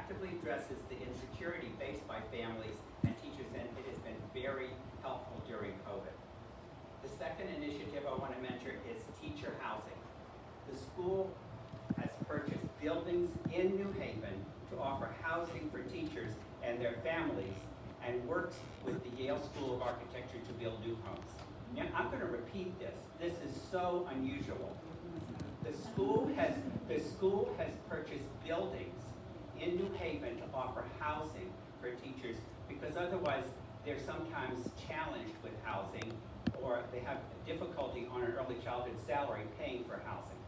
actively addresses the insecurity faced by families and teachers, and it has been very helpful during COVID. The second initiative I want to mention is teacher housing. The school has purchased buildings in New Haven to offer housing for teachers and their families, and works with the Yale School of Architecture to build new homes. Now, I'm going to repeat this. This is so unusual. The school has purchased buildings in New Haven to offer housing for teachers, because otherwise they're sometimes challenged with housing, or they have difficulty on an early childhood salary paying for housing.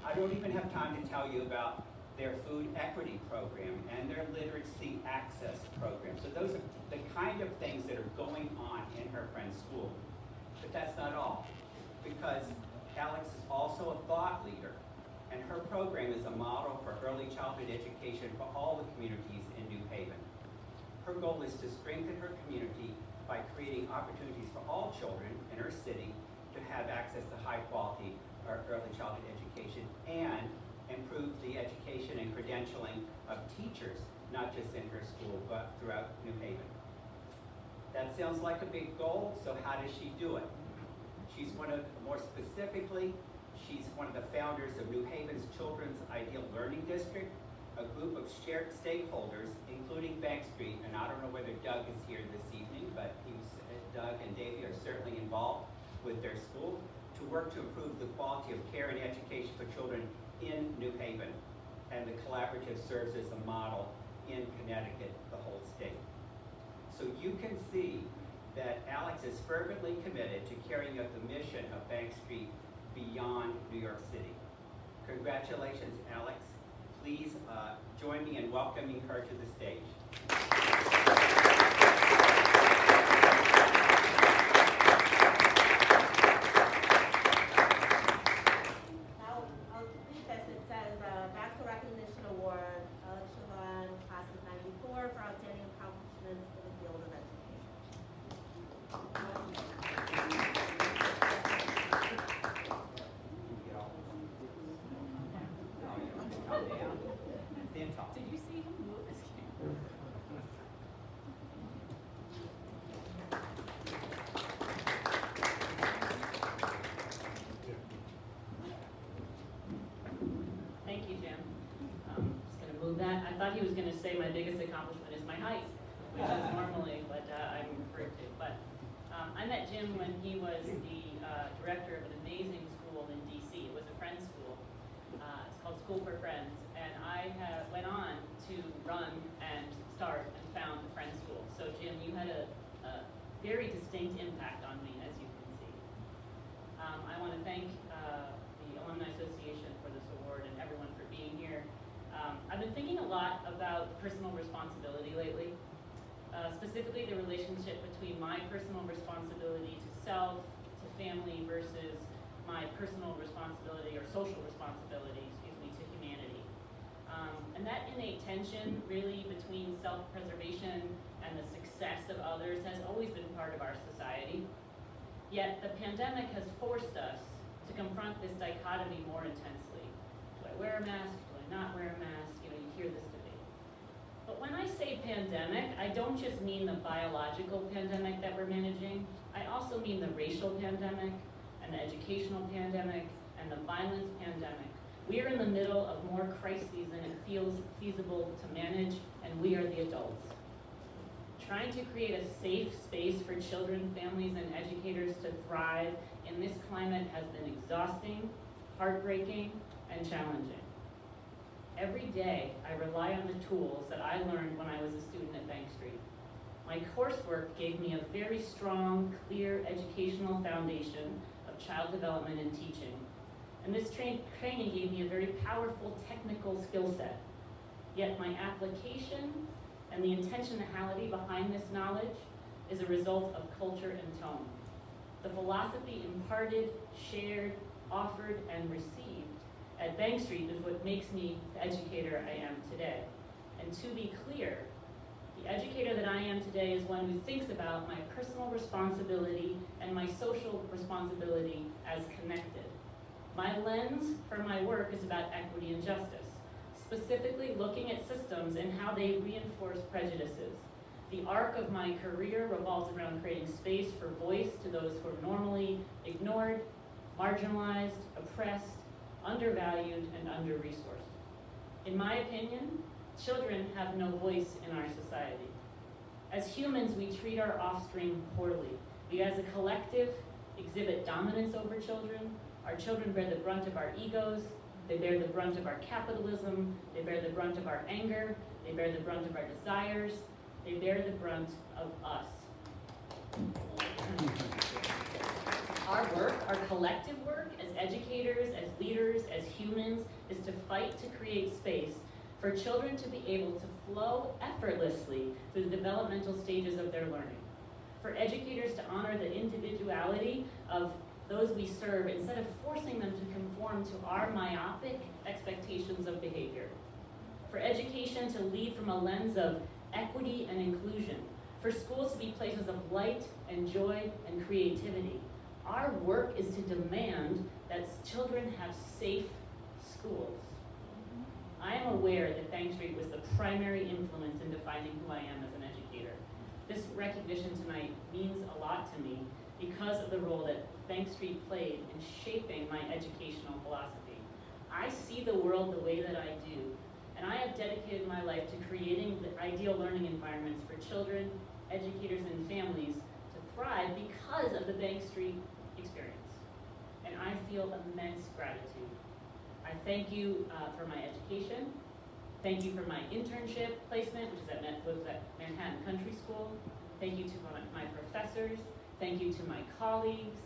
I don't even have time to tell you about their food equity program and their literacy access program. So those are the kind of things that are going on in her friend's school. But that's not all, because Alex is also a thought leader, and her program is a model for early childhood education for all the communities in New Haven. Her goal is to strengthen her community by creating opportunities for all children in her city to have access to high quality early childhood education, and improve the education and credentialing of teachers, not just in her school, but throughout New Haven. That sounds like a big goal, so how does she do it? More specifically, she's one of the founders of New Haven's Children's Ideal Learning District, a group of shared stakeholders, including Bank Street, and I don't know whether Doug is here this evening, but Doug and Davey are certainly involved with their school to work to improve the quality of care and education for children in New Haven. And the collaborative serves as a model in Connecticut, the whole state. So you can see that Alex is fervently committed to carrying out the mission of Bank Street beyond New York City. Congratulations, Alex. Please join me in welcoming her to the stage. I'll read this. It says, Fasca Recognition Award, Siobhan, class of 94, for outstanding accomplishments in the field of education. Stand tall. Did you see him move his camera? Thank you, Jim. Just going to move that. I thought he was going to say my biggest accomplishment is my height, which is normally what I'm referred to. But I met Jim when he was the director of an amazing school in D.C. It was a Friends school. It's called School for Friends. And I went on to run and start and found the Friends School. So Jim, you had a very distinct impact on me, as you can see. I want to thank the Alumni Association for this award and everyone for being here. I've been thinking a lot about personal responsibility lately, specifically the relationship between my personal responsibility to self, to family, versus my personal responsibility or social responsibility, to humanity. And that innate tension really between self-preservation and the success of others has always been part of our society. Yet the pandemic has forced us to confront this dichotomy more intensely. Do I wear a mask? Do I not wear a mask? You hear this debate. But when I say pandemic, I don't just mean the biological pandemic that we're managing. I also mean the racial pandemic, and the educational pandemic, and the violence pandemic. We are in the middle of more crises than it feels feasible to manage, and we are the adults. Trying to create a safe space for children, families, and educators to thrive in this climate has been exhausting, heartbreaking, and challenging. Every day, I rely on the tools that I learned when I was a student at Bank Street. My coursework gave me a very strong, clear educational foundation of child development and teaching. And this training gave me a very powerful technical skill set. Yet my application and the intentionality behind this knowledge is a result of culture and tone. The philosophy imparted, shared, offered, and received at Bank Street is what makes me the educator I am today. And to be clear, the educator that I am today is one who thinks about my personal responsibility and my social responsibility as connected. My lens for my work is about equity and justice, specifically looking at systems and how they reinforce prejudices. The arc of my career revolves around creating space for voice to those who are normally ignored, marginalized, oppressed, undervalued, and under-resourced. In my opinion, children have no voice in our society. As humans, we treat our offspring poorly. We as a collective exhibit dominance over children. Our children bear the brunt of our egos. They bear the brunt of our capitalism. They bear the brunt of our anger. They bear the brunt of our desires. They bear the brunt of us. Our work, our collective work as educators, as leaders, as humans, is to fight to create space for children to be able to flow effortlessly through the developmental stages of their learning. For educators to honor the individuality of those we serve instead of forcing them to conform to our myopic expectations of behavior. For education to lead from a lens of equity and inclusion. For schools to be places of light and joy and creativity. Our work is to demand that children have safe schools. I am aware that Bank Street was the primary influence in defining who I am as an educator. This recognition tonight means a lot to me because of the role that Bank Street played in shaping my educational philosophy. I see the world the way that I do, and I have dedicated my life to creating the ideal learning environments for children, educators, and families to thrive because of the Bank Street experience. And I feel immense gratitude. I thank you for my education. Thank you for my internship placement, which was at Manhattan Country School. Thank you to my professors. Thank you to my colleagues,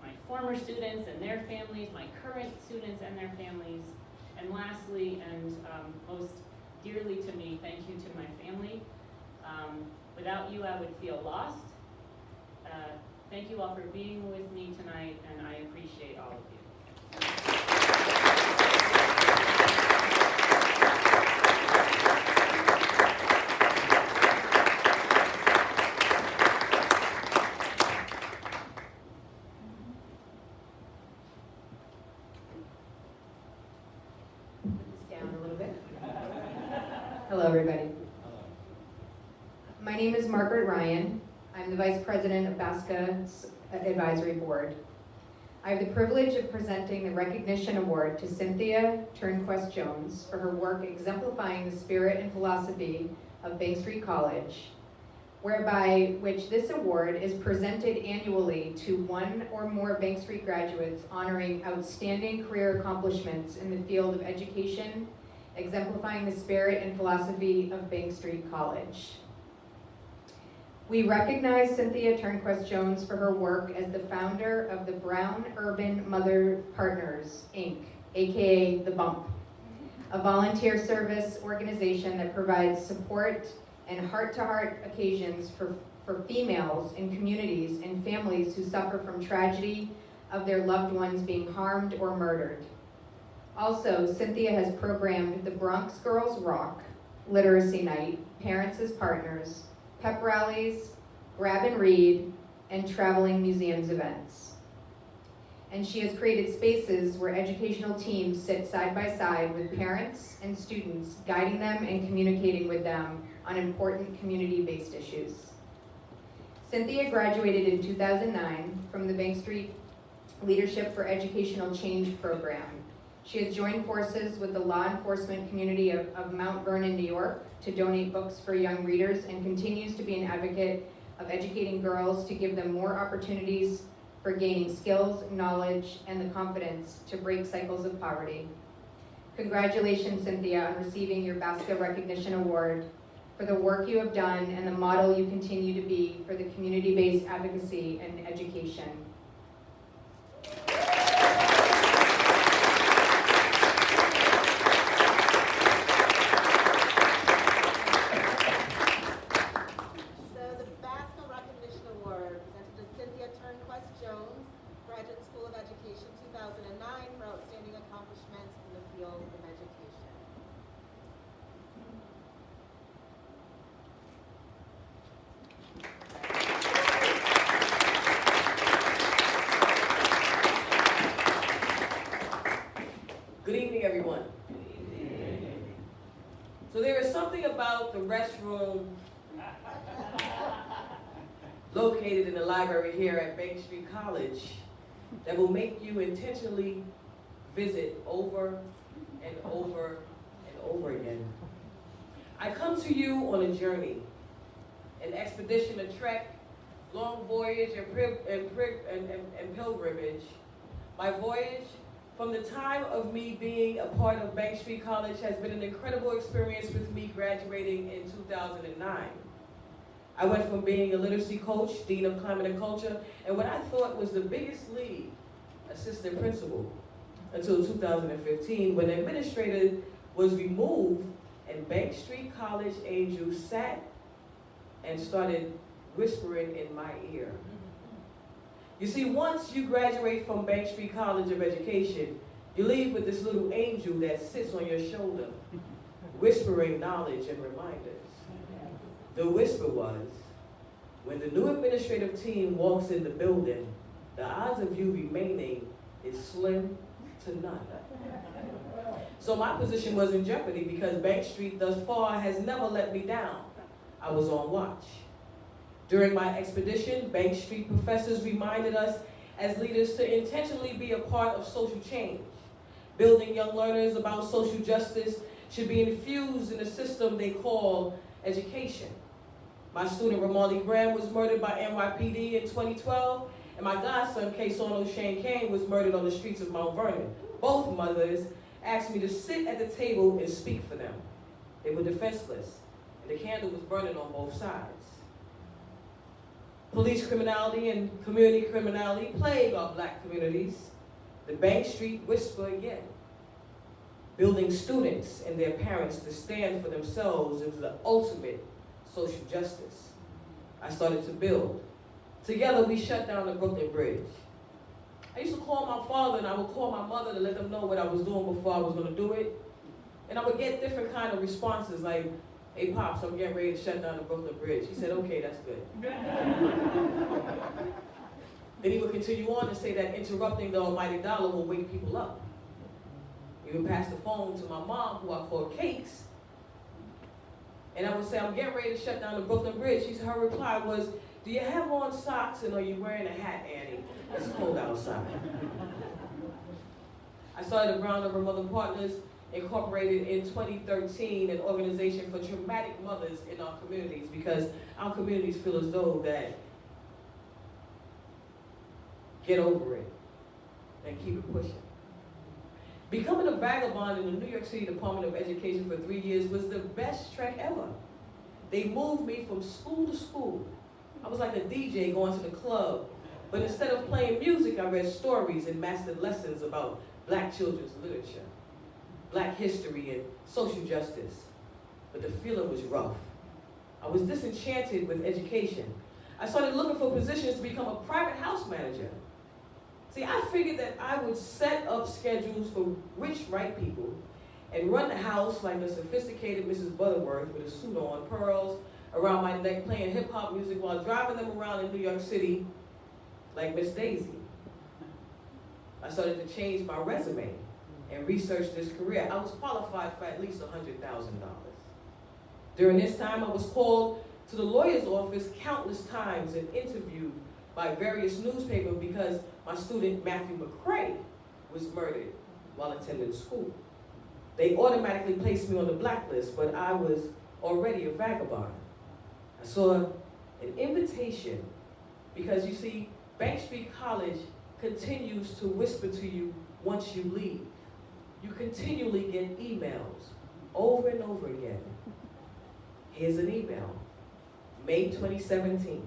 my former students and their families, my current students and their families. And lastly, and most dearly to me, thank you to my family. Without you, I would feel lost. Thank you all for being with me tonight, and I appreciate all of you. Hello, everybody. My name is Margaret Ryan. I'm the Vice President of Fasca's Advisory Board. I have the privilege of presenting the Recognition Award to Cynthia Turnquest Jones for her work exemplifying the spirit and philosophy of Bank Street College, whereby which this award is presented annually to one or more Bank Street graduates honoring outstanding career accomplishments in the field of education, exemplifying the spirit and philosophy of Bank Street College. We recognize Cynthia Turnquest Jones for her work as the founder of the Brown Urban Mother Partners, Inc., aka The Bump, a volunteer service organization that provides support and heart-to-heart occasions for females in communities and families who suffer from tragedy of their loved ones being harmed or murdered. Also, Cynthia has programmed the Bronx Girls Rock, Literacy Night, Parents as Partners, pep rallies, grab and read, and traveling museums events. And she has created spaces where educational teams sit side by side with parents and students, guiding them and communicating with them on important community-based issues. Cynthia graduated in 2009 from the Bank Street Leadership for Educational Change program. She has joined forces with the law enforcement community of Mount Vernon, New York, to donate books for young readers and continues to be an advocate of educating girls to give them more opportunities for gaining skills, knowledge, and the confidence to break cycles of poverty. Congratulations, Cynthia, on receiving your Fasca Recognition Award for the work you have done and the model you continue to be for the community-based advocacy and education. Good evening, everyone. located in the library here at Bank Street College that will make you intentionally visit over and over and over again. I come to you on a journey, an expedition, a trek, long voyage and pilgrimage. My voyage from the time of me being a part of Bank Street College has been an incredible experience with me graduating in 2009. I went from being a literacy coach, dean of climate and culture, and what I thought was the biggest league, assistant principal, until 2015 when the administrator was removed and Bank Street College angels sat and started whispering in my ear. You see, once you graduate from Bank Street College of Education, you leave with this little angel that sits on your shoulder, whispering knowledge and reminders. The whisper was, when the new administrative team walks in the building, the odds of you remaining is slim to none. So my position was in jeopardy because Bank Street thus far has never let me down. I was on watch. During my expedition, Bank Street professors reminded us as leaders to intentionally be a part of social change. Building young learners about social justice should be infused in a system they call education. My student Ramali Graham was murdered by NYPD in 2012, and my godson, Kason O'Shane Kane, was murdered on the streets of Mount Vernon. Both mothers asked me to sit at the table and speak for them. They were defenseless, and the candle was burning on both sides. Police criminality and community criminality plague our black communities. The Bank Street whisper again. Building students and their parents to stand for themselves is the ultimate social justice. I started to build. Together we shut down the Brooklyn Bridge. I used to call my father and I would call my mother to let them know what I was doing before I was going to do it. And I would get different kind of responses like, hey, Pops, I'm getting ready to shut down the Brooklyn Bridge. He said, okay, that's good. Then he would continue on to say that interrupting the almighty dollar will wake people up. He would pass the phone to my mom, who I called Cakes, and I would say, I'm getting ready to shut down the Brooklyn Bridge. Her reply was, do you have on socks and are you wearing a hat, Annie? It's cold outside. I started the Brown Over Mother Partners, incorporated in 2013 an organization for traumatic mothers in our communities because our communities feel as though that get over it and keep it pushing. Becoming a vagabond in the New York City Department of Education for 3 years was the best trek ever. They moved me from school to school. I was like a DJ going to the club, but instead of playing music, I read stories and mastered lessons about black children's literature, black history, and social justice. But the feeling was rough. I was disenchanted with education. I started looking for positions to become a private house manager. See, I figured that I would set up schedules for rich, right people and run the house like a sophisticated Mrs. Butterworth with a suit on, pearls around my neck, playing hip-hop music while driving them around in New York City like Miss Daisy. I started to change my resume and research this career. I was qualified for at least $100,000. During this time, I was called to the lawyer's office countless times and interviewed by various newspapers because my student Matthew McCray was murdered while attending school. They automatically placed me on the blacklist, but I was already a vagabond. I saw an invitation because you see, Bank Street College continues to whisper to you once you leave. You continually get emails over and over again. Here's an email, May 2017.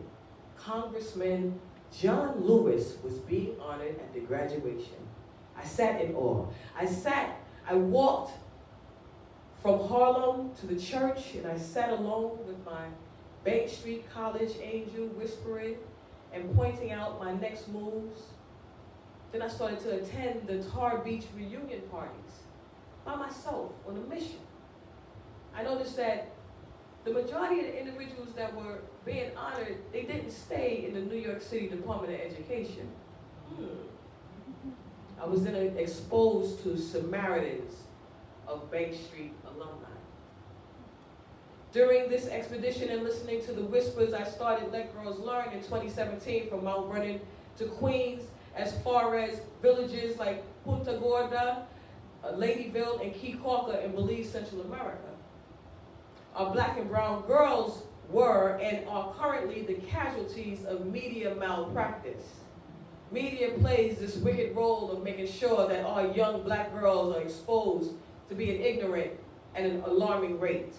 Congressman John Lewis was being honored at the graduation. I sat in awe. I walked from Harlem to the church and I sat alone with my Bank Street College angel whispering and pointing out my next moves. Then I started to attend the Tar Beach reunion parties by myself on a mission. I noticed that the majority of the individuals that were being honored, they didn't stay in the New York City Department of Education. I was then exposed to Samaritans of Bank Street alumni. During this expedition and listening to the whispers, I started Let Girls Learn in 2017 from Mount Vernon to Queens, as far as villages like Punta Gorda, Ladyville, and Key Corker in Belize, Central America. Our black and brown girls were and are currently the casualties of media malpractice. Media plays this wicked role of making sure that our young black girls are exposed to being ignorant at an alarming rate.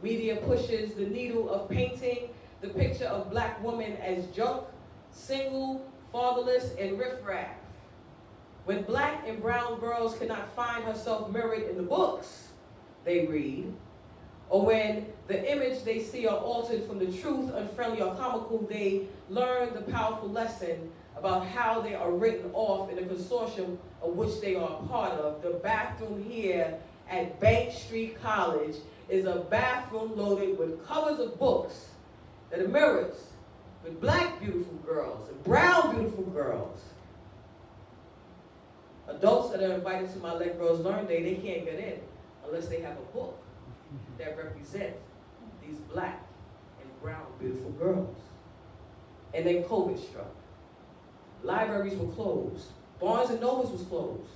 Media pushes the needle of painting the picture of black women as junk, single, fatherless, and riffraff. When black and brown girls cannot find herself mirrored in the books they read, or when the image they see are altered from the truth, unfriendly, or comical, they learn the powerful lesson about how they are written off in a consortium of which they are a part of. The bathroom here at Bank Street College is a bathroom loaded with covers of books that are mirrors with black beautiful girls and brown beautiful girls. Adults that are invited to my Let Girls Learn Day, they can't get in unless they have a book that represents these black and brown beautiful girls. And then COVID struck. Libraries were closed. Barnes and Nobles was closed.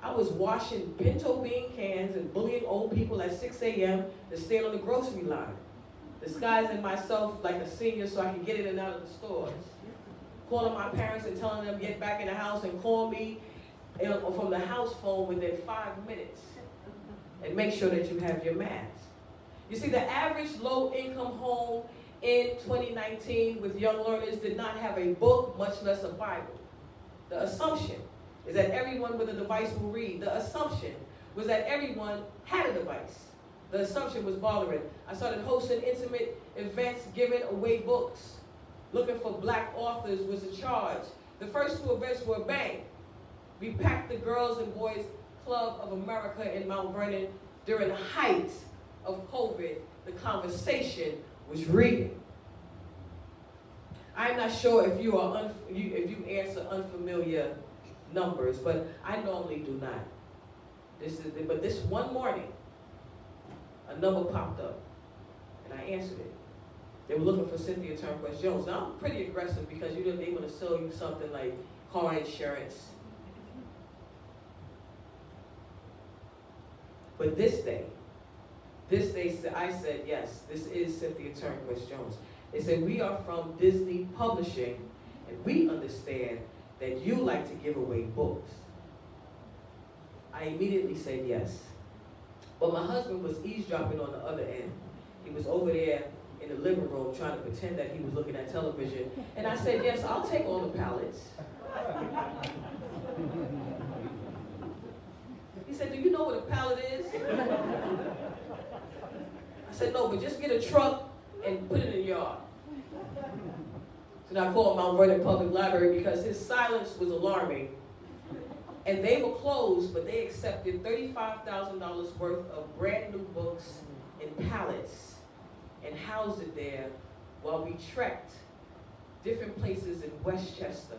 I was washing pinto bean cans and bullying old people at 6 a.m. to stand on the grocery line, disguising myself like a senior so I could get in and out of the stores. Calling my parents and telling them get back in the house and call me from the house phone within 5 minutes and make sure that you have your mask. You see, the average low-income home in 2019 with young learners did not have a book, much less a Bible. The assumption is that everyone with a device will read. The assumption was that everyone had a device. The assumption was bothering. I started hosting intimate events, giving away books. Looking for black authors was a charge. The first 2 events were a bang. We packed the Girls and Boys Club of America in Mount Vernon during the height of COVID. The conversation was reading. I'm not sure if you answer unfamiliar numbers, but I normally do not. But this one morning, a number popped up, and I answered it. They were looking for Cynthia Turnquest Jones. Now I'm pretty aggressive because they want to sell you something like car insurance. But this day, I said, yes, this is Cynthia Turnquest Jones. They said, we are from Disney Publishing, and we understand that you like to give away books. I immediately said yes. But my husband was eavesdropping on the other end. He was over there in the living room trying to pretend that he was looking at television. And I said, yes, I'll take all the pallets. He said, do you know what a pallet is? I said, no, but just get a truck and put it in the yard. So I called Mount Vernon Public Library because his silence was alarming. And they were closed, but they accepted $35,000 worth of brand new books in pallets and housed it there while we trekked different places in Westchester.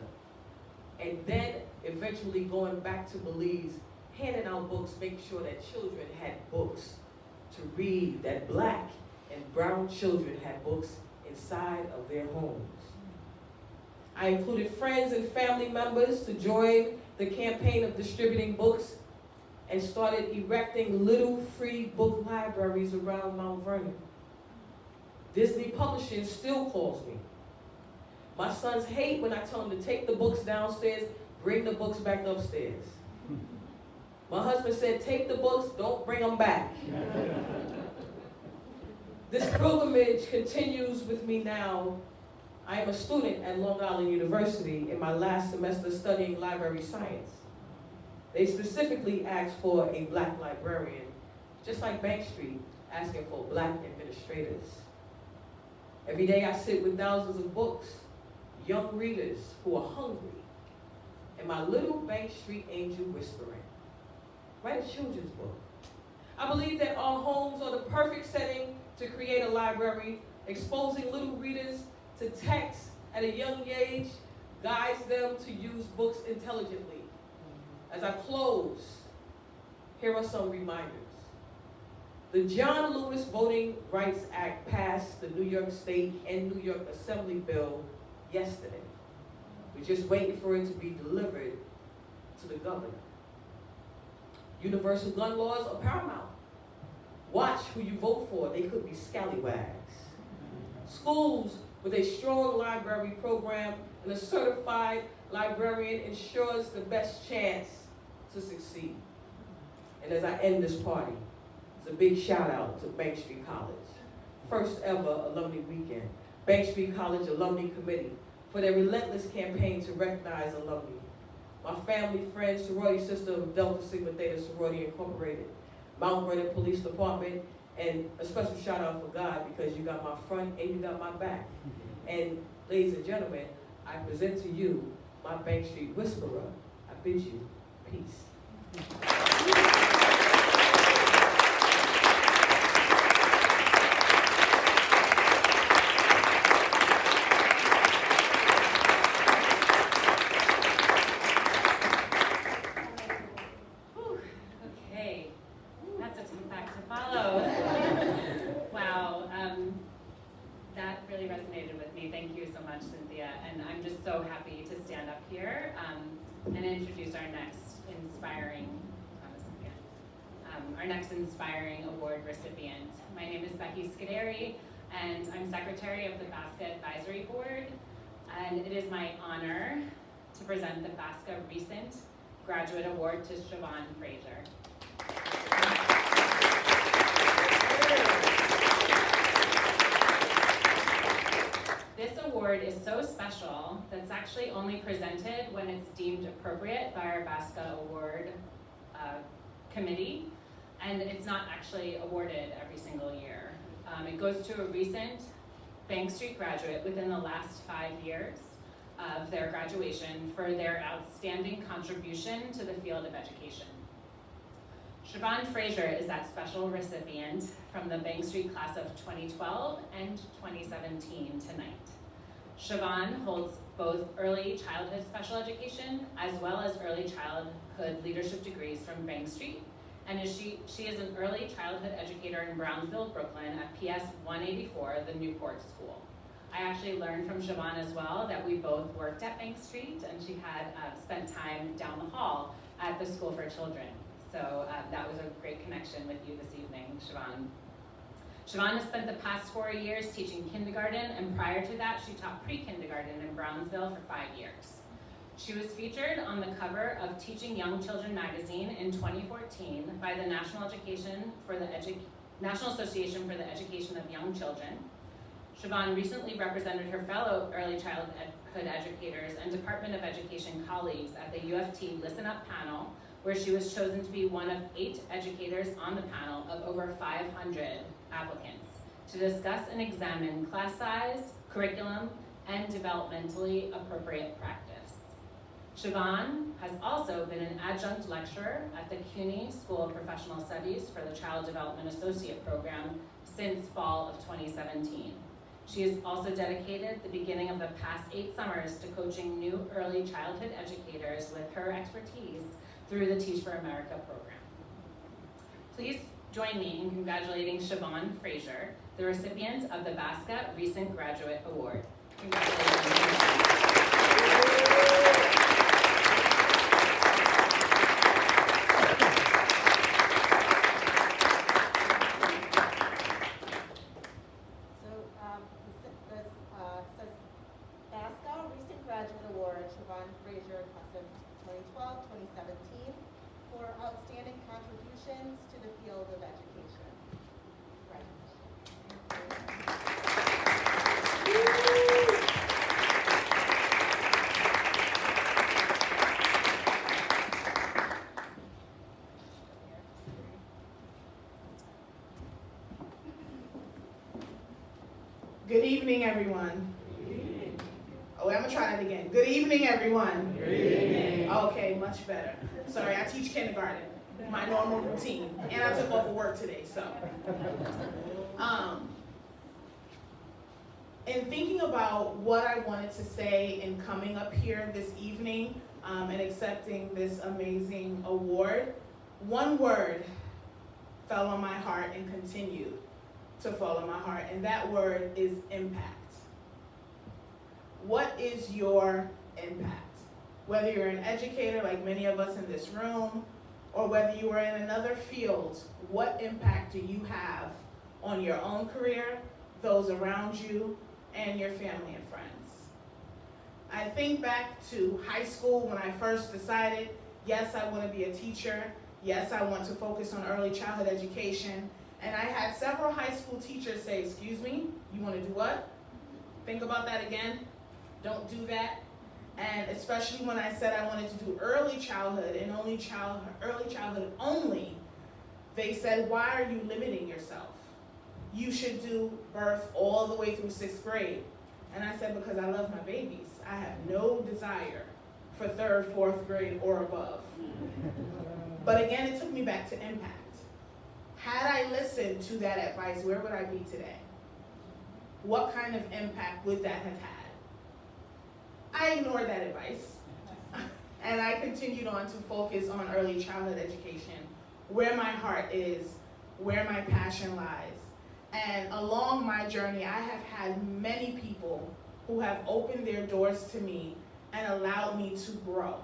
And then eventually going back to Belize, handing out books, making sure that children had books to read, that black and brown children had books inside of their homes. I included friends and family members to join the campaign of distributing books and started erecting little free book libraries around Mount Vernon. Disney Publishing still calls me. My sons hate when I tell them to take the books downstairs, bring the books back upstairs. My husband said, take the books, don't bring them back. This pilgrimage continues with me now. I am a student at Long Island University in my last semester studying library science. They specifically asked for a black librarian, just like Bank Street asking for black administrators. Every day I sit with thousands of books, young readers who are hungry, and my little Bank Street angel whispering. Write a children's book. I believe that our homes are the perfect setting to create a library, exposing little readers to text at a young age guides them to use books intelligently. As I close, here are some reminders. The John Lewis Voting Rights Act passed the New York State and New York Assembly bill yesterday. We're just waiting for it to be delivered to the governor. Universal gun laws are paramount. Watch who you vote for. They could be scallywags. Schools with a strong library program and a certified librarian ensures the best chance to succeed. And as I end this party, it's a big shout out to Bank Street College. First ever alumni weekend. Bank Street College Alumni Committee for their relentless campaign to recognize alumni. My family, friends, sorority sister of Delta Sigma Theta Sorority Incorporated, Mount Vernon Police Department, and a special shout out for God because you got my front and you got my back. And ladies and gentlemen, I present to you my Bank Street Whisperer. I bid you peace. Whew, okay, that's a tough act to follow. Wow, that really resonated with me. Thank you so much, Cynthia. And I'm just so happy to stand up here and introduce our next inspiring award recipient. My name is Becky Scuderi, and I'm secretary of the Fasca Advisory Board. And it is my honor to present the Fasca Recent Graduate Award to Siobhan Fraser. This award is so special that it's actually only presented when it's deemed appropriate by our Fasca Award committee, and it's not actually awarded every single year. It goes to a recent Bank Street graduate within the last 5 years of their graduation for their outstanding contribution to the field of education. Siobhan Fraser is that special recipient from the Bank Street class of 2012 and 2017 tonight. Siobhan holds both early childhood special education as well as early childhood leadership degrees from Bank Street, and she is an early childhood educator in Brownsville, Brooklyn at PS 184, the Newport School. I actually learned from Siobhan as well that we both worked at Bank Street, and she had spent time down the hall at the School for Children. So that was a great connection with you this evening, Siobhan. Siobhan has spent the past 4 years teaching kindergarten, and prior to that, she taught pre-kindergarten in Brownsville for 5 years. She was featured on the cover of Teaching Young Children magazine in 2014 by the National Association for the Education of Young Children. Siobhan recently represented her fellow early childhood educators and Department of Education colleagues at the UFT Listen Up panel, where she was chosen to be one of 8 educators on the panel of over 500 applicants to discuss and examine class size, curriculum, and developmentally appropriate practice. Siobhan has also been an adjunct lecturer at the CUNY School of Professional Studies for the Child Development Associate Program since fall of 2017. She has also dedicated the beginning of the past 8 summers to coaching new early childhood educators with her expertise through the Teach for America program. Please join me in congratulating Siobhan Fraser, the recipient of the Fasca Recent Graduate Award. Congratulations. Siobhan Fraser, class of 2012, 2017, for outstanding contributions to the field of education. Good evening, everyone. Oh, I'm gonna try that again. Good evening, everyone. Good evening. Okay, much better. Sorry, I teach kindergarten, my normal routine, and I took off of work today, so. In thinking about what I wanted to say in coming up here this evening and accepting this amazing award, one word fell on my heart and continued to fall on my heart, and that word is impact. What is your impact? Whether you're an educator like many of us in this room, or whether you are in another field, what impact do you have on your own career, those around you, and your family and friends? I think back to high school when I first decided, yes, I want to be a teacher. Yes, I want to focus on early childhood education. And I had several high school teachers say, excuse me, you want to do what? Think about that again. Don't do that. And especially when I said I wanted to do early childhood and early childhood only, they said, why are you limiting yourself? You should do birth all the way through 6th grade. And I said, because I love my babies. I have no desire for 3rd, 4th grade or above. But again, it took me back to impact. Had I listened to that advice, where would I be today? What kind of impact would that have had? I ignored that advice, and I continued on to focus on early childhood education, where my heart is, where my passion lies. And along my journey, I have had many people who have opened their doors to me and allowed me to grow,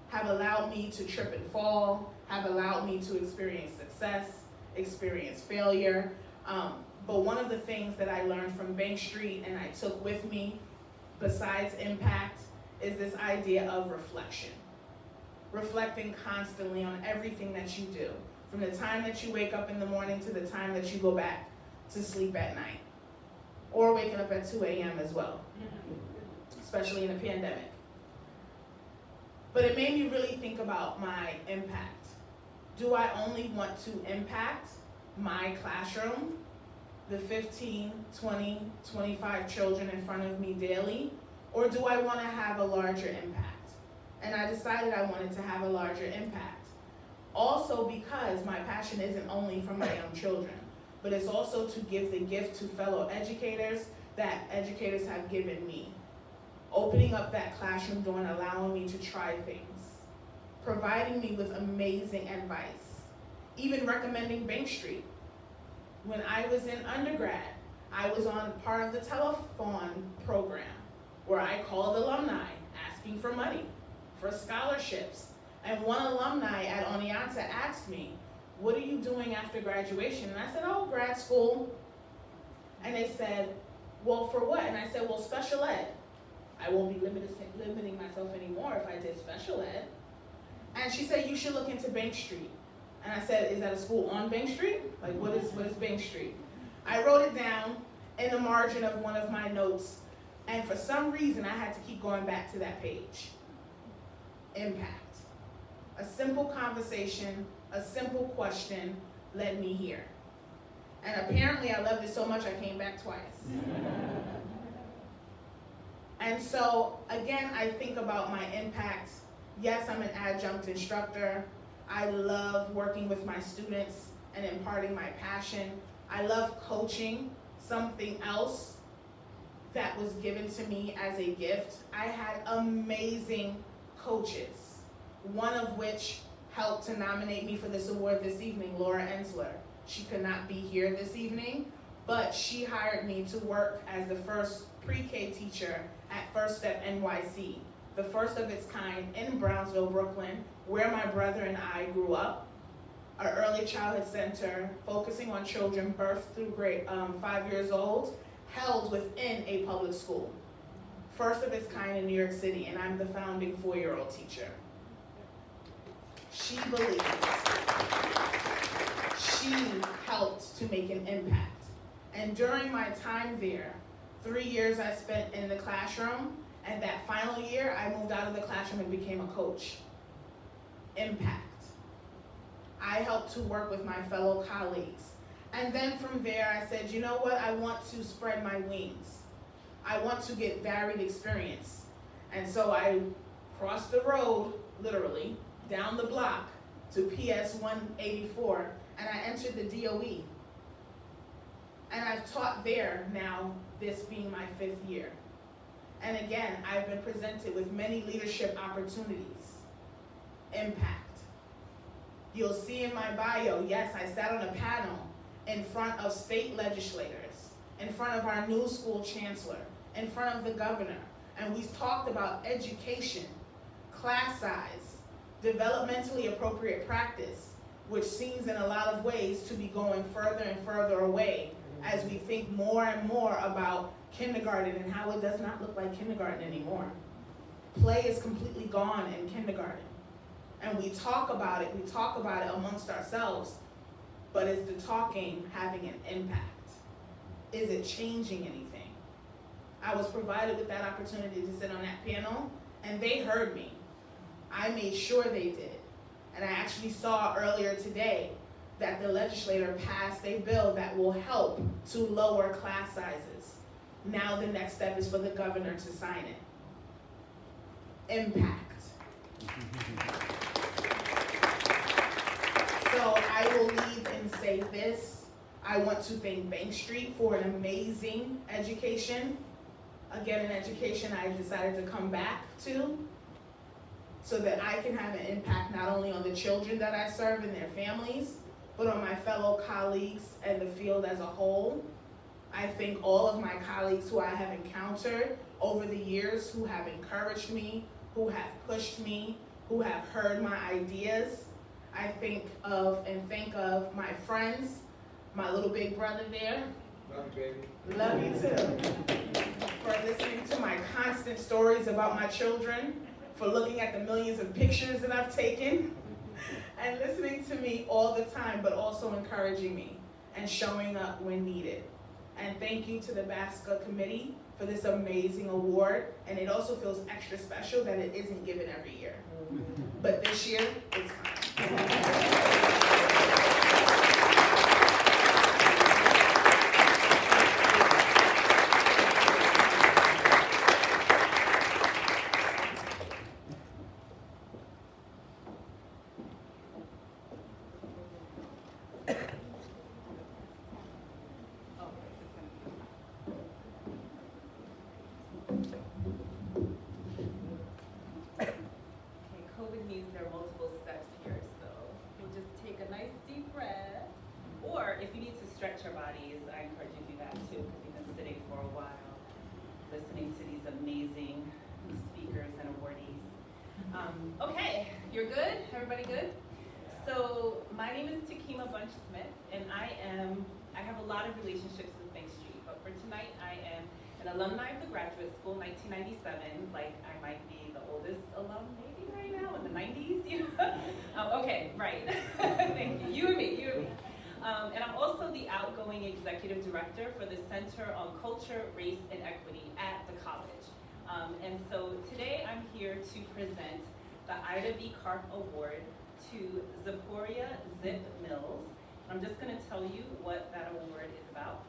have allowed me to trip and fall, have allowed me to experience success, experience failure. But one of the things that I learned from Bank Street and I took with me, besides impact, is this idea of reflection. Reflecting constantly on everything that you do, from the time that you wake up in the morning to the time that you go back to sleep at night, or waking up at 2 a.m. as well, especially in a pandemic. But it made me really think about my impact. Do I only want to impact my classroom, the 15, 20, 25 children in front of me daily, or do I want to have a larger impact? And I decided I wanted to have a larger impact. Also because my passion isn't only for my young children, but it's also to give the gift to fellow educators that educators have given me. Opening up that classroom door and allowing me to try things, providing me with amazing advice, even recommending Bank Street. When I was in undergrad, I was on part of the telephone program where I called alumni asking for money, for scholarships. And one alumni at Oneonta asked me, what are you doing after graduation? And I said, oh, grad school. And they said, well, for what? And I said, well, special ed. I won't be limiting myself anymore if I did special ed. And she said, you should look into Bank Street. And I said, is that a school on Bank Street? Like, what is Bank Street? I wrote it down in the margin of one of my notes, and for some reason, I had to keep going back to that page. Impact. A simple conversation, a simple question led me here. And apparently, I loved it so much, I came back twice. And so, again, I think about my impact. Yes, I'm an adjunct instructor. I love working with my students and imparting my passion. I love coaching, something else that was given to me as a gift. I had amazing coaches, one of which helped to nominate me for this award this evening, Laura Ensler. She could not be here this evening, but she hired me to work as the first pre-K teacher at First Step NYC, the first of its kind in Brownsville, Brooklyn, where my brother and I grew up, an early childhood center focusing on children birthed through 5 years old, held within a public school. First of its kind in New York City, and I'm the founding 4-year-old teacher. She believed. She helped to make an impact. And during my time there, 3 years I spent in the classroom, and that final year, I moved out of the classroom and became a coach. Impact. I helped to work with my fellow colleagues. And then from there, I said, you know what? I want to spread my wings. I want to get varied experience. And so I crossed the road, literally, down the block to PS 184, and I entered the DOE. And I've taught there now, this being my 5th year. And again, I've been presented with many leadership opportunities. Impact. You'll see in my bio, yes, I sat on a panel in front of state legislators, in front of our new school chancellor, in front of the governor, and we talked about education, class size, developmentally appropriate practice, which seems in a lot of ways to be going further and further away as we think more and more about kindergarten and how it does not look like kindergarten anymore. Play is completely gone in kindergarten. And we talk about it amongst ourselves, but is the talking having an impact? Is it changing anything? I was provided with that opportunity to sit on that panel, and they heard me. I made sure they did. And I actually saw earlier today that the legislator passed a bill that will help to lower class sizes. Now the next step is for the governor to sign it. Impact. So I will leave and say this. I want to thank Bank Street for an amazing education. Again, an education I decided to come back to so that I can have an impact not only on the children that I serve and their families, but on my fellow colleagues and the field as a whole. I thank all of my colleagues who I have encountered over the years, who have encouraged me, who have pushed me, who have heard my ideas. I think of my friends, my little big brother there. Love you, baby. Love you too. For listening to my constant stories about my children, for looking at the millions of pictures that I've taken, and listening to me all the time, but also encouraging me and showing up when needed. And thank you to the BSCAA committee for this amazing award. And it also feels extra special that it isn't given every year. But this year, it's mine. Stretch your bodies. I encourage you to do that too, because you've been sitting for a while, listening to these amazing speakers and awardees. Okay, you're good? Everybody good? So my name is Takima Bunch-Smith, and I have a lot of relationships with Bank Street, but for tonight I am an alumni of the graduate school, 1997, like I might be the oldest alum maybe right now, in the 90s, you know? Okay, right. Thank you. You and me. And I'm also the outgoing executive director for the Center on Culture, Race, and Equity at the college. And so today I'm here to present the V Carp Award to Zipporah Zip Mills. I'm just going to tell you what that award is about.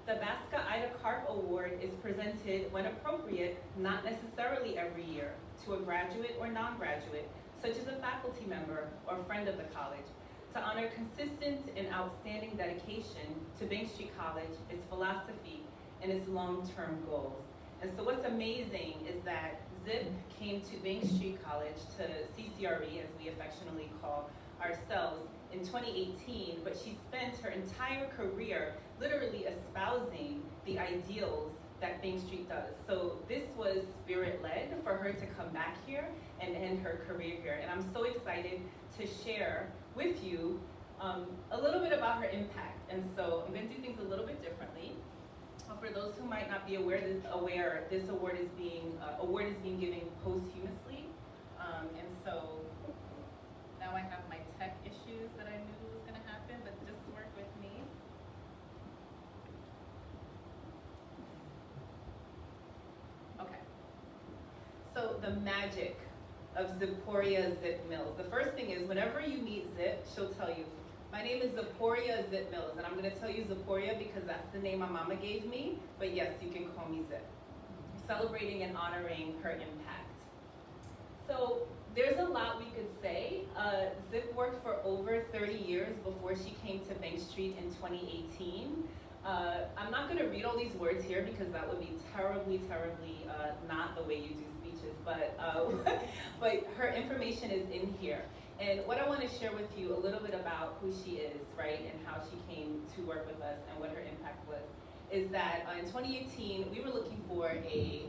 The BSCAA Carp Award is presented when appropriate, not necessarily every year, to a graduate or non-graduate, such as a faculty member or friend of the college, to honor consistent and outstanding dedication to Bank Street College, its philosophy, and its long-term goals. And so what's amazing is that Zip came to Bank Street College, to CCRE, as we affectionately call ourselves, in 2018, but she spent her entire career literally espousing the ideals that Bank Street does. So this was spirit-led for her to come back here and end her career here. And I'm so excited to share with you a little bit about her impact. And so I'm going to do things a little bit differently. For those who might not be aware, this award is being given posthumously. And so now I have my tech issues that I knew was going to happen, but just work with me. Okay. So the magic of Zipporah Zip Mills. The first thing is, whenever you meet Zip, she'll tell you, my name is Zipporah Zip Mills, and I'm going to tell you Zipporah because that's the name my mama gave me, but yes, you can call me Zip. Celebrating and honoring her impact. So there's a lot we could say. Zip worked for over 30 years before she came to Bank Street in 2018. I'm not going to read all these words here because that would be terribly not the way you do speeches, but her information is in here. And what I want to share with you a little bit about who she is, right, and how she came to work with us and what her impact was, is that in 2018, we were looking for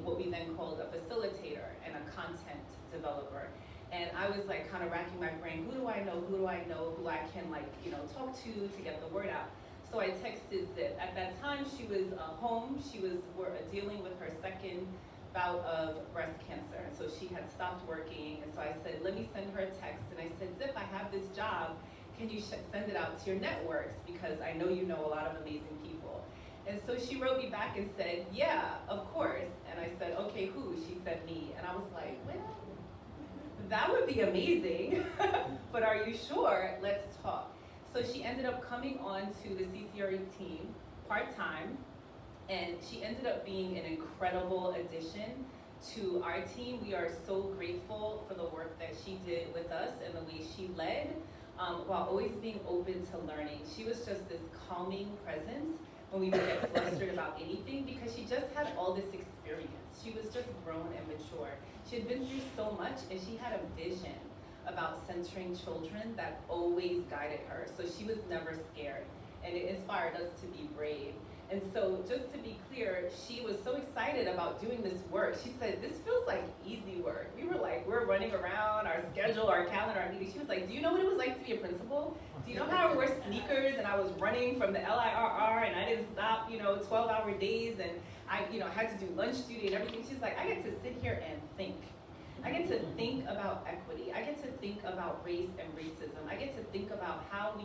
what we then called a facilitator and a content developer. And I was like kind of racking my brain, who do I know who I can talk to get the word out. So I texted Zip. At that time, she was home. She was dealing with her second bout of breast cancer. And so she had stopped working. And so I said, let me send her a text. And I said, Zip, I have this job. Can you send it out to your networks? Because I know you know a lot of amazing people. And so she wrote me back and said, yeah, of course. And I said, okay, who? She said me. And I was like, well, that would be amazing. But are you sure? Let's talk. So she ended up coming on to the CCRE team part-time. And she ended up being an incredible addition to our team. We are so grateful for the work that she did with us and the way she led, while always being open to learning. She was just this calming presence when we would get flustered about anything, because she just had all this experience. She was just grown and mature. She had been through so much, and she had a vision about centering children that always guided her. So she was never scared, and it inspired us to be brave. And so just to be clear, she was so excited about doing this work. She said, this feels like easy work. We were like, we're running around our schedule, our calendar, our meetings. She was like, do you know what it was like to be a principal? Do you know how I wore sneakers and I was running from the LIRR and I didn't stop, 12-hour days, and I, had to do lunch duty and everything. She's like, I get to sit here and think. I get to think about equity. I get to think about race and racism. I get to think about how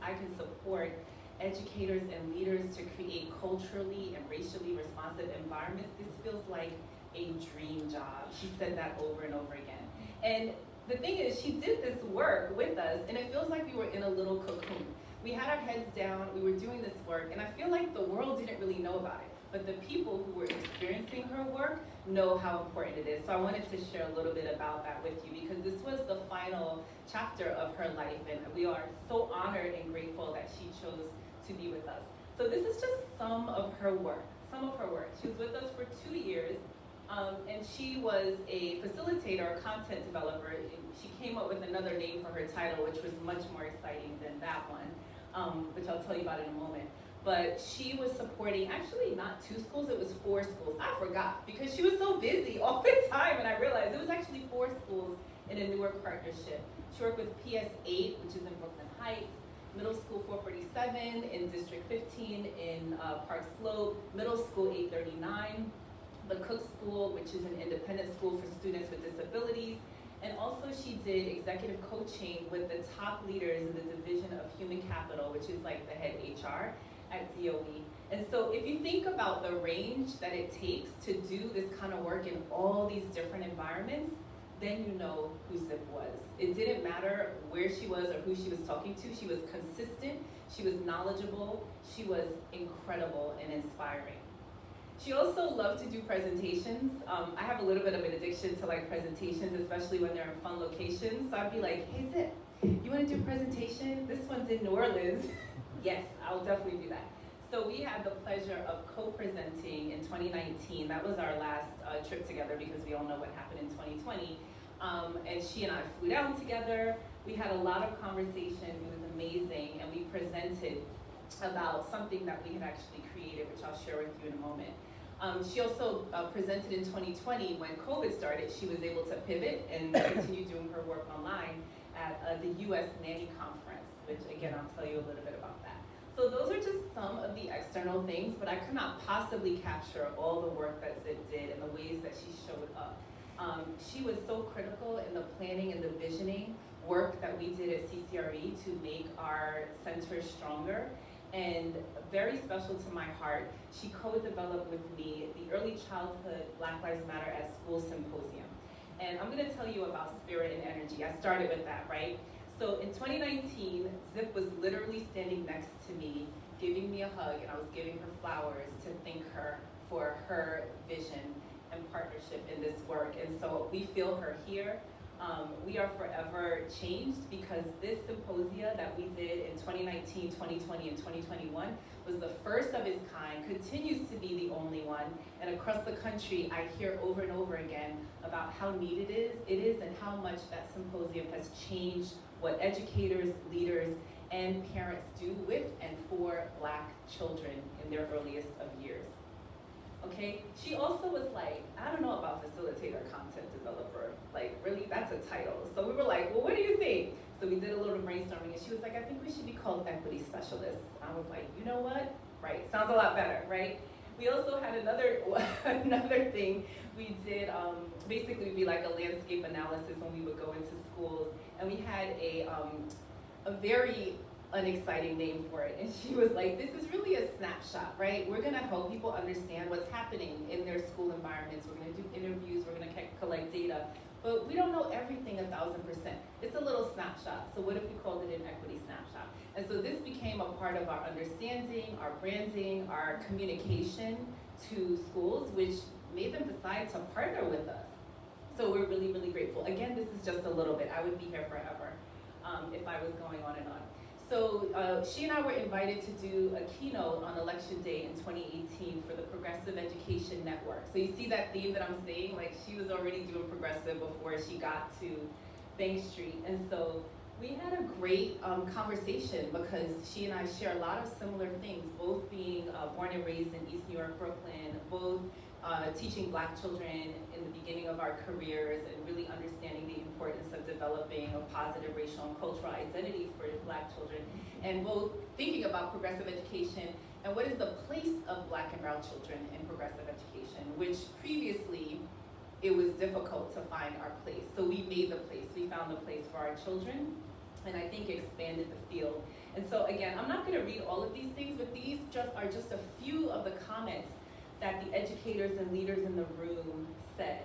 I can support educators and leaders to create culturally and racially responsive environments. This feels like a dream job. She said that over and over again. And the thing is, she did this work with us, and it feels like we were in a little cocoon. We had our heads down, we were doing this work, and I feel like the world didn't really know about it. But the people who were experiencing her work know how important it is. So I wanted to share a little bit about that with you, because this was the final chapter of her life, and we are so honored and grateful that she chose to be with us. So this is just some of her work. She was with us for 2 years, and she was a facilitator, a content developer. She came up with another name for her title, which was much more exciting than that one, which I'll tell you about in a moment. But she was supporting, actually not 2 schools, it was 4 schools. I forgot, because she was so busy all the time, and I realized it was actually 4 schools in a Newark partnership. She worked with PS8, which is in Brooklyn Heights, Middle School 447 in District 15 in Park Slope, Middle School 839, the Cook School, which is an independent school for students with disabilities. And also she did executive coaching with the top leaders in the Division of Human Capital, which is like the head HR at DOE. And so if you think about the range that it takes to do this kind of work in all these different environments, then you know who Zip was. It didn't matter where she was or who she was talking to. She was consistent, she was knowledgeable, she was incredible and inspiring. She also loved to do presentations. I have a little bit of an addiction to presentations, especially when they're in fun locations. So I'd be like, hey Zip, you wanna do a presentation? This one's in New Orleans. Yes, I'll definitely do that. So we had the pleasure of co-presenting in 2019. That was our last trip together, because we all know what happened in 2020. And she and I flew down together. We had a lot of conversation. It was amazing. And we presented about something that we had actually created, which I'll share with you in a moment. She also presented in 2020 when COVID started. She was able to pivot and continue doing her work online at the US Nanny Conference, which again, I'll tell you a little bit about that. So those are just some of the external things, but I could not possibly capture all the work that Zip did and the ways that she showed up. She was so critical in the planning and the visioning work that we did at CCRE to make our center stronger. And very special to my heart, she co-developed with me the Early Childhood Black Lives Matter at School Symposium. And I'm gonna tell you about spirit and energy. I started with that, right? So in 2019, Zip was literally standing next to me, giving me a hug, and I was giving her flowers to thank her for her vision and partnership in this work. And so we feel her here. we are forever changed because this symposia that we did in 2019, 2020, and 2021 was the first of its kind, continues to be the only one, and across the country I hear over and over again about how needed it is and how much that symposium has changed what educators, leaders, and parents do with and for Black children in their earliest of years. Okay, she also was like, I don't know about facilitator, content developer, like really, that's a title. So we were like, well, what do you think? So we did a little brainstorming and she was like, I think we should be called equity specialists. I was like, you know what? Right, sounds a lot better, right? We also had another thing. We did, basically it'd be like a landscape analysis when we would go into schools, and we had a very unexciting name for it. And she was like, this is really a snapshot, right? We're gonna help people understand what's happening in their school environments. We're gonna do interviews, we're gonna collect data, but we don't know everything 1000%. It's a little snapshot. So what if we called it an equity snapshot? And so this became a part of our understanding, our branding, our communication to schools, which made them decide to partner with us. So we're really, really grateful. Again, this is just a little bit. I would be here forever if I was going on and on. So she and I were invited to do a keynote on election day in 2018 for the Progressive Education Network. So you see that theme that I'm saying, like she was already doing progressive before she got to Bank Street. And so we had a great conversation because she and I share a lot of similar things, both being born and raised in East New York, Brooklyn, both teaching Black children in the beginning of our careers and really understanding the importance of developing a positive racial and cultural identity for Black children, and both thinking about progressive education and what is the place of Black and brown children in progressive education, which previously it was difficult to find our place. So we made the place, we found the place for our children, and I think expanded the field. And so again, I'm not gonna read all of these things, but these are just a few of the comments that the educators and leaders in the room said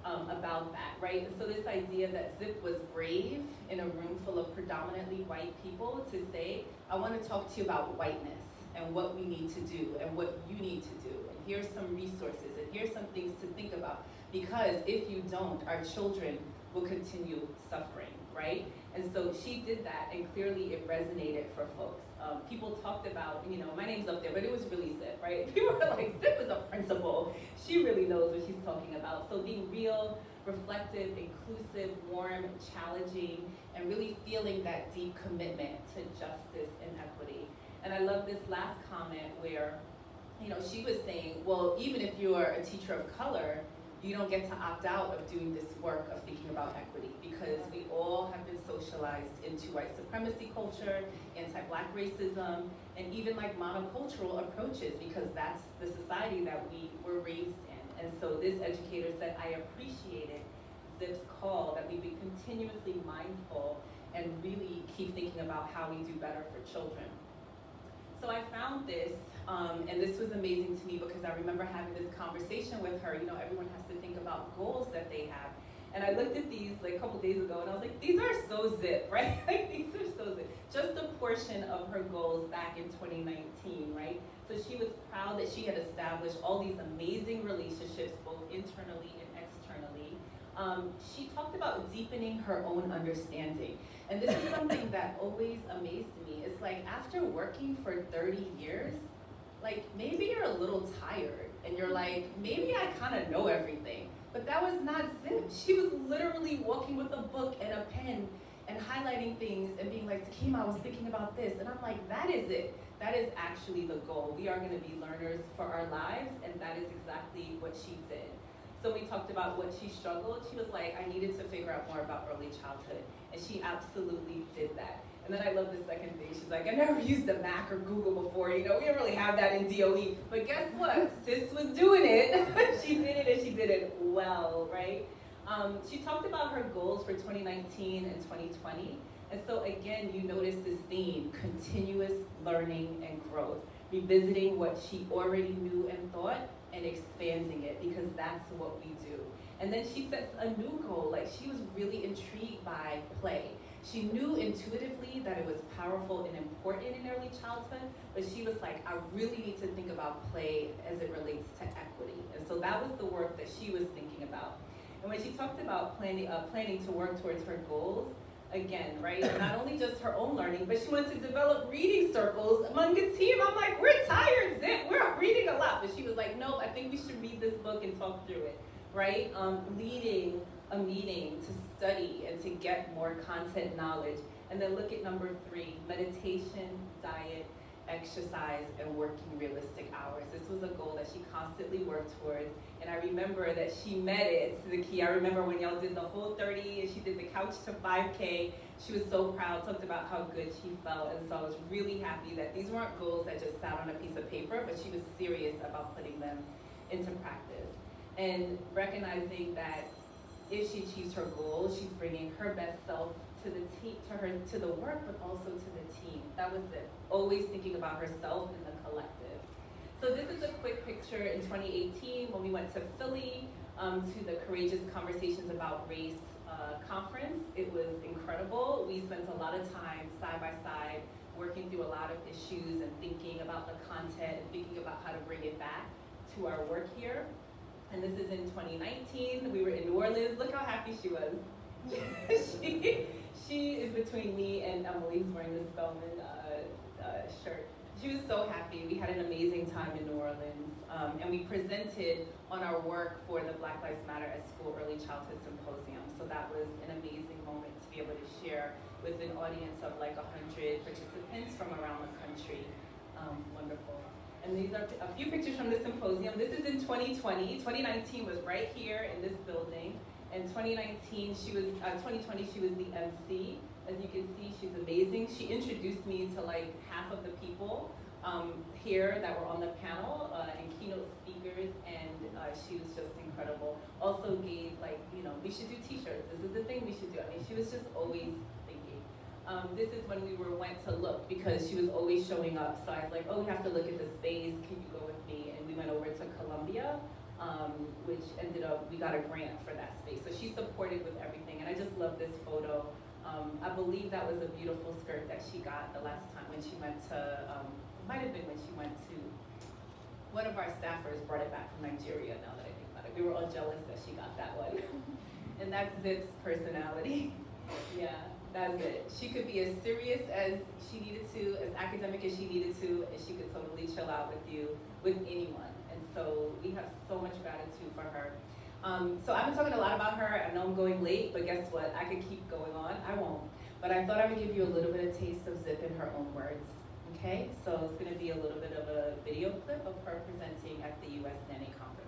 about that, right? And so this idea that Zip was brave in a room full of predominantly white people to say, I want to talk to you about whiteness and what we need to do and what you need to do. And here's some resources and here's some things to think about. Because if you don't, our children will continue suffering, right? And so she did that, and clearly it resonated for folks. People talked about, you know, my name's up there, but it was really Zip, right? People were like, Zip is a principal. She really knows what she's talking about. So being real, reflective, inclusive, warm, challenging, and really feeling that deep commitment to justice and equity. And I love this last comment where, you know, she was saying, well, even if you're a teacher of color, you don't get to opt out of doing this work of thinking about equity, because we all have been socialized into white supremacy culture, anti-Black racism, and even like monocultural approaches, because that's the society that we were raised in. And so this educator said, I appreciated Zip's call that we be continuously mindful and really keep thinking about how we do better for children. So I found this, and this was amazing to me because I remember having this conversation with her. You know, everyone has to think about goals that they have. And I looked at these like a couple days ago and I was like, these are so Zip, right? Like these are so Zip. Just a portion of her goals back in 2019, right? So she was proud that she had established all these amazing relationships, both internally and externally. She talked about deepening her own understanding. And this is something that always amazed me. It's like after working for 30 years, like maybe you're a little tired and you're like, maybe I kind of know everything. But that was not Zip. She was literally walking with a book and a pen and highlighting things and being like, Takima, I was thinking about this. And I'm like, that is it. That is actually the goal. We are gonna be learners for our lives, and that is exactly what she did. So we talked about what she struggled. She was like, I needed to figure out more about early childhood. And she absolutely did that. And then I love the second thing. She's like, I never used a Mac or Google before. You know, we didn't really have that in DOE. But guess what? Sis was doing it. She did it, and she did it well, right? She talked about her goals for 2019 and 2020. And so again, you notice this theme, continuous learning and growth, revisiting what she already knew and thought and expanding it, because that's what we do. And then she sets a new goal, like she was really intrigued by play. She knew intuitively that it was powerful and important in early childhood, but she was like, I really need to think about play as it relates to equity. And so that was the work that she was thinking about. And when she talked about planning to work towards her goals, again, right? Not only just her own learning, but she wanted to develop reading circles among the team. I'm like, we're tired, Zip. We're reading a lot. But she was like, no, I think we should read this book and talk through it, right? Leading a meeting to study and to get more content knowledge. And then look at number 3, meditation, diet, exercise, and working realistic hours. This was a goal that she constantly worked towards. And I remember that she met it to the key. I remember when y'all did the whole 30 and she did the couch to 5K. She was so proud, talked about how good she felt. And so I was really happy that these weren't goals that just sat on a piece of paper, but she was serious about putting them into practice. And recognizing that if she achieves her goals, she's bringing her best self to the team, to the work, but also to the team. That was it. Always thinking about herself and the collective. So this is a quick picture in 2018 when we went to Philly to the Courageous Conversations About Race conference. It was incredible. We spent a lot of time side by side working through a lot of issues and thinking about the content and thinking about how to bring it back to our work here. And this is in 2019. We were in New Orleans. Look how happy she was. She is between me and Emily, who's wearing this Spelman shirt. She was so happy. We had an amazing time in New Orleans. And we presented on our work for the Black Lives Matter at School Early Childhood Symposium. So that was an amazing moment to be able to share with an audience of like 100 participants from around the country. Wonderful. And these are a few pictures from the symposium. This is in 2020. 2019 was right here in this building. In 2020, she was the MC. As you can see, she's amazing. She introduced me to like half of the people here that were on the panel and keynote speakers, and she was just incredible. Also gave like, we should do t-shirts. This is the thing we should do. I mean, she was just always thinking. This is when we went to look because she was always showing up. So I was like, oh, we have to look at the space. Can you go with me? And we went over to Columbia. Which ended up, we got a grant for that space. So she supported with everything, and I just love this photo. I believe that was a beautiful skirt that she got the last time when she went to, it might have been when she went to, one of our staffers brought it back from Nigeria, now that I think about it. We were all jealous that she got that one. And that's Zip's personality. Yeah, that's it. She could be as serious as she needed to, as academic as she needed to, and she could totally chill out with you, with anyone. And so we have so much gratitude for her. So I've been talking a lot about her. I know I'm going late, but guess what? I could keep going on. I won't. But I thought I would give you a little bit of taste of Zip in her own words. Okay? So it's going to be a little bit of a video clip of her presenting at the U.S. Nanny Conference.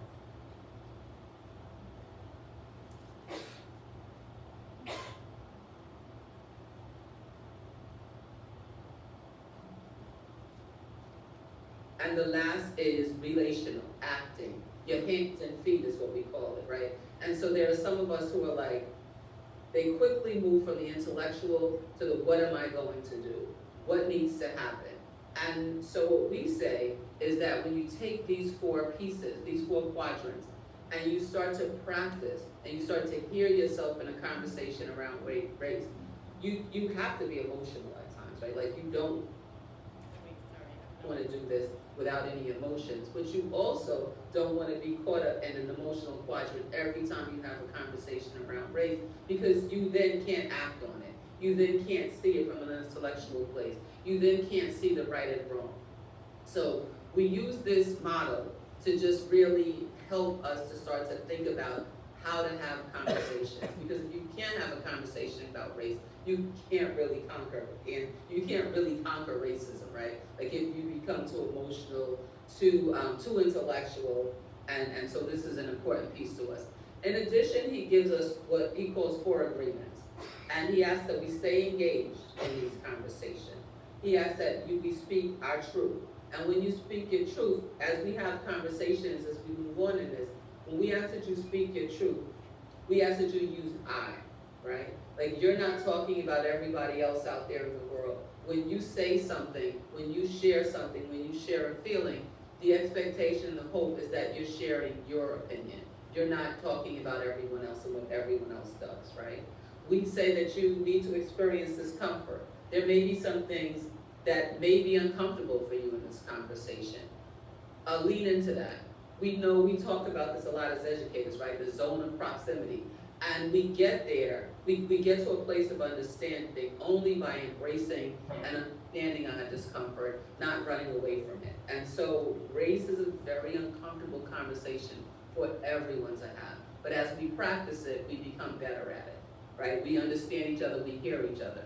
And the last is relational, acting. Your hands and feet is what we call it, right? And so there are some of us who are like, they quickly move from the intellectual to the what am I going to do? What needs to happen? And so what we say is that when you take these 4 pieces, these 4 quadrants, and you start to practice, and you start to hear yourself in a conversation around race, you have to be emotional at times, right? Like you don't want to do this without any emotions, but you also don't want to be caught up in an emotional quadrant every time you have a conversation around race, because you then can't act on it. You then can't see it from an intellectual place. You then can't see the right and wrong. So we use this model to just really help us to start to think about how to have conversations, because if you can't have a conversation about race, you can't really conquer it, and you can't really conquer racism, right? Like if you become too emotional, too intellectual, and so this is an important piece to us. In addition, he gives us what he calls 4 agreements, and he asks that we stay engaged in these conversations. He asks that we speak our truth, and when you speak your truth, as we have conversations, as we move on in this, when we ask that you speak your truth, we ask that you use I, right? Like you're not talking about everybody else out there in the world. When you say something, when you share something, when you share a feeling, the expectation and the hope is that you're sharing your opinion. You're not talking about everyone else and what everyone else does, right? We say that you need to experience discomfort. There may be some things that may be uncomfortable for you in this conversation. Lean into that. We know we talk about this a lot as educators, right? The zone of proximity. And we get there, we get to a place of understanding only by embracing and understanding our discomfort, not running away from it. And so race is a very uncomfortable conversation for everyone to have. But as we practice it, we become better at it, right? We understand each other, we hear each other.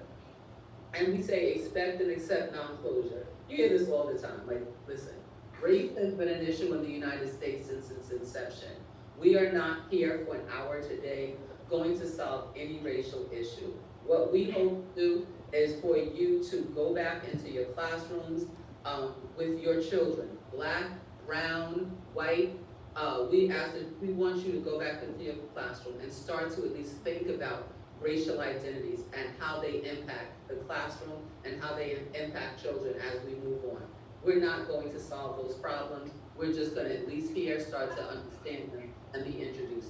And we say expect and accept non-closure. You hear this all the time, like, listen, race has been an issue in the United States since its inception. We are not here for an hour today going to solve any racial issue. What we hope to do is for you to go back into your classrooms with your children, black, brown, white. We want you to go back into your classroom and start to at least think about racial identities and how they impact the classroom and how they impact children as we move on. We're not going to solve those problems. We're just going to at least here start to understand them and be introduced.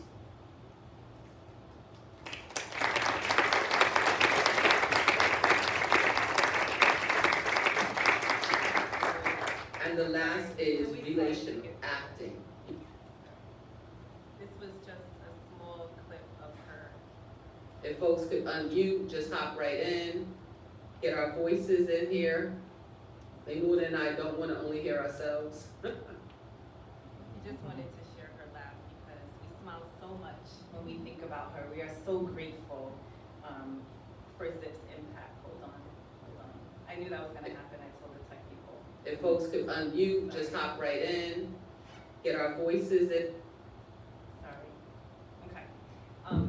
And the last is relational acting. This was just a small clip of her. If folks could unmute, just hop right in, get our voices in here. Maymouna and I don't want to only hear ourselves. We just wanted to share her laugh because we smile so much when we think about her. We are so grateful for Zip's impact. Hold on. I knew that was going to happen. I told the tech people. If folks could unmute, just hop right in, get our voices in. Sorry. Okay.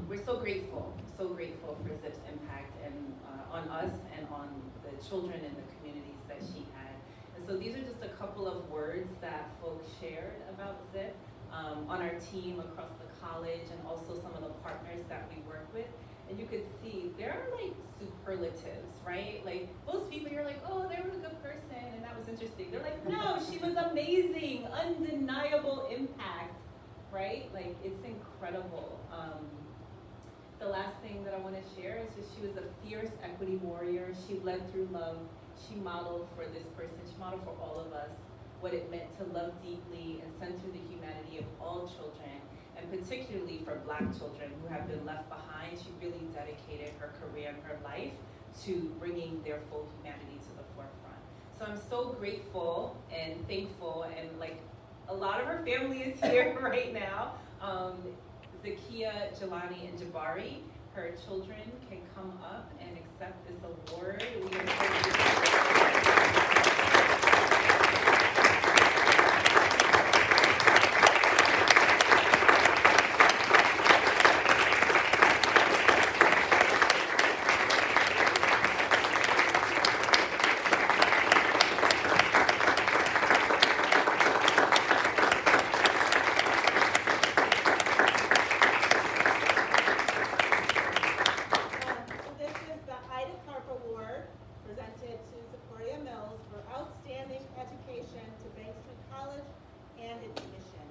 We're so grateful for Zip's impact and on us and on the children and the communities that she had. And so these are just a couple of words that folks shared about Zip on our team across the college and also some of the partners that we work with. And you could see there are like superlatives, right? Like most people, you're like, oh, they were a good person and that was interesting. They're like, no, she was amazing, undeniable impact, right? Like it's incredible. The last thing that I want to share is just she was a fierce equity warrior. She led through love. She modeled for this person. She modeled for all of us what it meant to love deeply and center the humanity of all children, and particularly for Black children who have been left behind. She really dedicated her career and her life to bringing their full humanity to the forefront. So I'm so grateful and thankful, and like a lot of her family is here right now. Zakia, Jelani, and Jabari, her children can come up and accept this award. We are so This is the V Carp Award presented to Sequoia Mills for outstanding education to Bank Street College and its mission.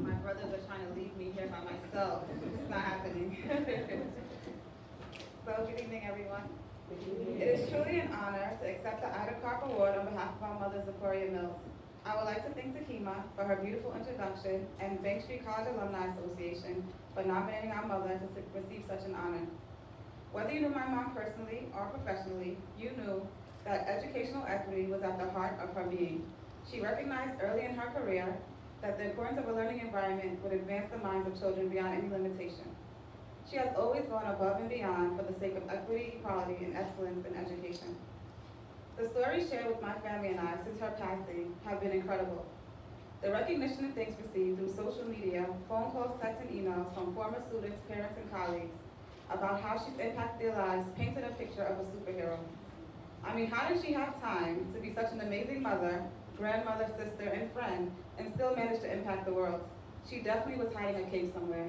My brothers are trying to leave me here by myself. It's not happening. So, good evening, everyone. It is truly an honor to accept the V Carp Award on behalf of our mother, Sequoia Mills. I would like to thank Takima for her beautiful introduction and Bank Street College Alumni Association for nominating our mother to receive such an honor. Whether you knew my mom personally or professionally, you knew that educational equity was at the heart of her being. She recognized early in her career that the importance of a learning environment would advance the minds of children beyond any limitation. She has always gone above and beyond for the sake of equity, equality, and excellence in education. The stories shared with my family and I since her passing have been incredible. The recognition and thanks received through social media, phone calls, texts, and emails from former students, parents, and colleagues about how she's impacted their lives painted a picture of a superhero. I mean, how did she have time to be such an amazing mother, grandmother, sister, and friend, and still managed to impact the world. She definitely was hiding a cape somewhere.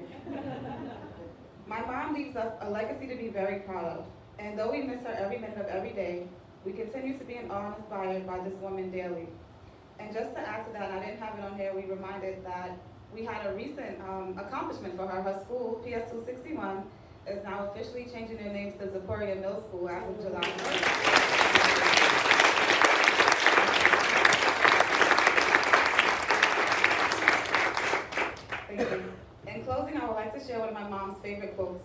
My mom leaves us a legacy to be very proud of, and though we miss her every minute of every day, we continue to be in awe and inspired by this woman daily. And just to add to that, and I didn't have it on here, we reminded that we had a recent accomplishment for her. Her school, PS 261, is now officially changing their names to Zaporia Middle School as of July 1st. Thank you. In closing, I would like to share one of my mom's favorite quotes.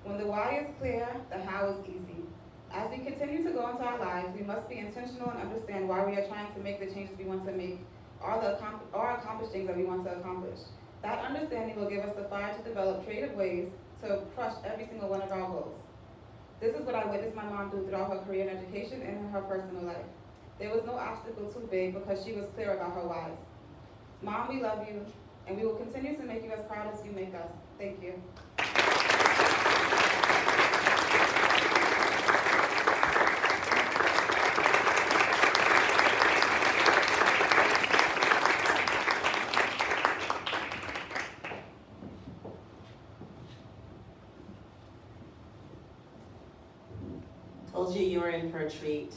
When the why is clear, the how is easy. As we continue to go into our lives, we must be intentional and understand why we are trying to make the changes we want to make, or accomplish things that we want to accomplish. That understanding will give us the fire to develop creative ways to crush every single one of our goals. This is what I witnessed my mom do throughout her career in education and in her personal life. There was no obstacle too big because she was clear about her whys. Mom, we love you, and we will continue to make you as proud as you make us. Thank you. Told you were in for a treat.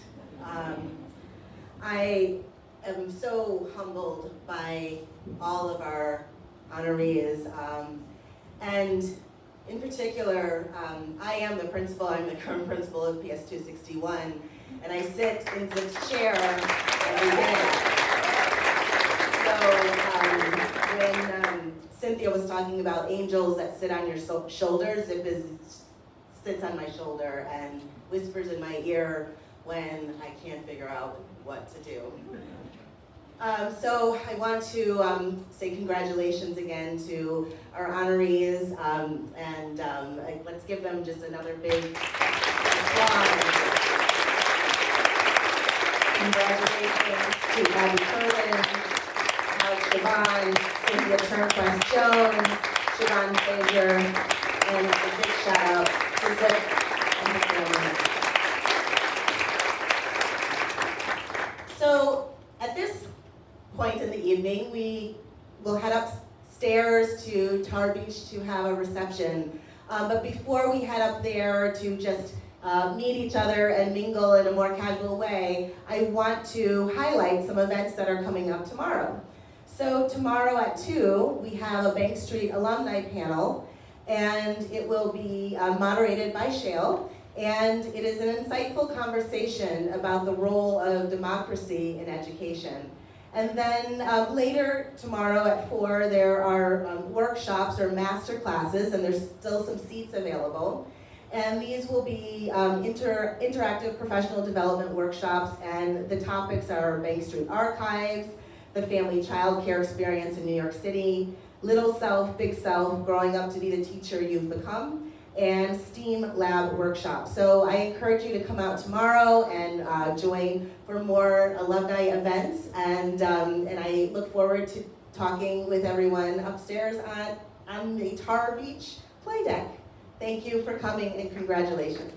I am so humbled by all of our honorees, and in particular, I am the principal. I'm the current principal of PS 261, and I sit in Zip's chair every day. So when Cynthia was talking about angels that sit on your shoulders, Zip sits on my shoulder and whispers in my ear when I can't figure out what to do. So I want to say congratulations again to our honorees, and let's give them just another big applause. Congratulations to Abby Curlin, Siobhan, Cynthia Turnquest Jones, Siobhan Fraser, and a big shout out to Zip and his family. So at this point in the evening, we will head upstairs to Tar Beach to have a reception. But before we head up there to just meet each other and mingle in a more casual way, I want to highlight some events that are coming up tomorrow. So tomorrow at 2, we have a Bank Street alumni panel, and it will be moderated by Shale. And it is an insightful conversation about the role of democracy in education. And then later tomorrow at 4, there are workshops or master classes, and there's still some seats available. And these will be interactive professional development workshops, and the topics are Bank Street Archives, the family child care experience in New York City, Little Self, Big Self, growing up to be the teacher you've become, and STEAM lab workshop. So I encourage you to come out tomorrow and join for more alumni events, and I look forward to talking with everyone upstairs on the Tar Beach play deck. Thank you for coming, and congratulations.